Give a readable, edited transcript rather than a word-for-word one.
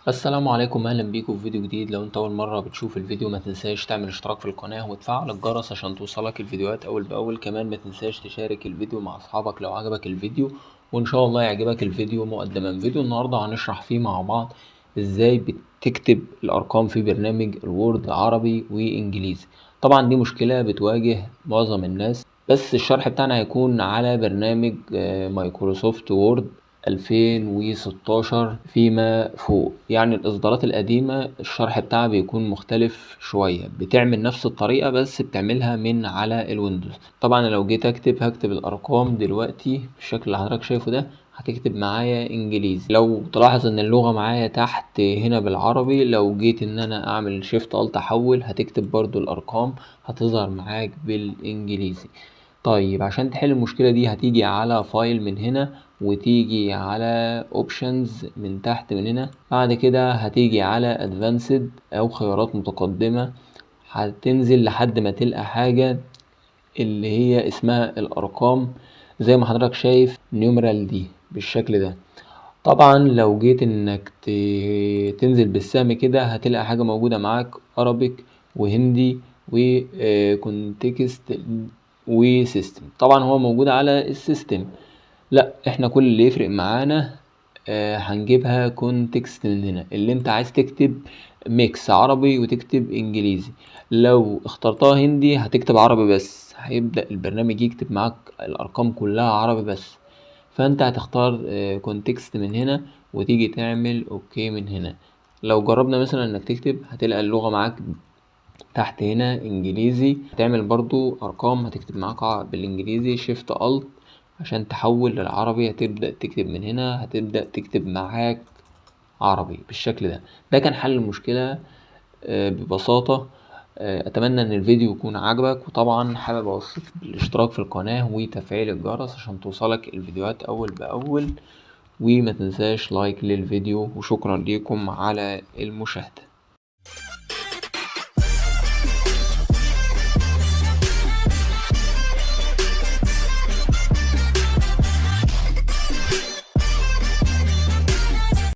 السلام عليكم، اهلا بيكم في فيديو جديد. لو انت اول مره بتشوف الفيديو ما تنساش تعمل اشتراك في القناه وتفعل الجرس عشان توصلك الفيديوهات اول باول. كمان ما تنساش تشارك الفيديو مع اصحابك لو عجبك الفيديو، وان شاء الله يعجبك الفيديو. مقدما فيديو النهارده هنشرح فيه مع بعض ازاي بتكتب الارقام في برنامج الوورد عربي وانجليزي. طبعا دي مشكله بتواجه معظم الناس، بس الشرح بتاعنا هيكون على برنامج مايكروسوفت وورد 2016 فيما فوق. يعني الإصدارات القديمة الشرح بتاعها بيكون مختلف شوية، بتعمل نفس الطريقة بس بتعملها من على الويندوز. طبعا لو جيت هكتب الأرقام دلوقتي بالشكل اللي حضرتك شايفه ده، هتكتب معايا انجليزي. لو تلاحظ ان اللغة معايا تحت هنا بالعربي، لو جيت ان انا اعمل شيفت الت احول هتكتب برضو الارقام هتظهر معاك بالانجليزي. طيب عشان تحل المشكلة دي هتيجي على فايل من هنا، وتيجي على اوبشنز من تحت من هنا. بعد كده هتيجي على ادفانسد او خيارات متقدمة، هتنزل لحد ما تلقى حاجة اللي هي اسمها الارقام، زي ما حضرتك شايف نيومرال دي بالشكل ده. طبعا لو جيت انك تنزل بالسهم كده هتلاقي حاجة موجودة معاك ارابيك وهندي وكونتكست وسيستم. طبعا هو موجود على السيستم، لا احنا كل اللي يفرق معانا هنجيبها كونتكست من هنا. اللي انت عايز تكتب ميكس عربي وتكتب انجليزي، لو اخترتها هندي هتكتب عربي بس، هيبدأ البرنامج يكتب معاك الارقام كلها عربي بس. فانت هتختار كونتكست من هنا وتيجي تعمل اوكي من هنا. لو جربنا مثلا انك تكتب هتلاقي اللغة معاك تحت هنا انجليزي، هتعمل برضو ارقام هتكتب معاك بالانجليزي شيفت الت عشان تحول للعربي. هتبدأ تكتب من هنا هتبدأ تكتب معاك عربي بالشكل ده. ده كان حل المشكلة ببساطة. اتمنى ان الفيديو يكون عجبك، وطبعا حابب اوصيك بالاشتراك في القناة وتفعيل الجرس عشان توصلك الفيديوهات اول باول. وما تنساش لايك للفيديو، وشكرا ليكم على المشاهدة.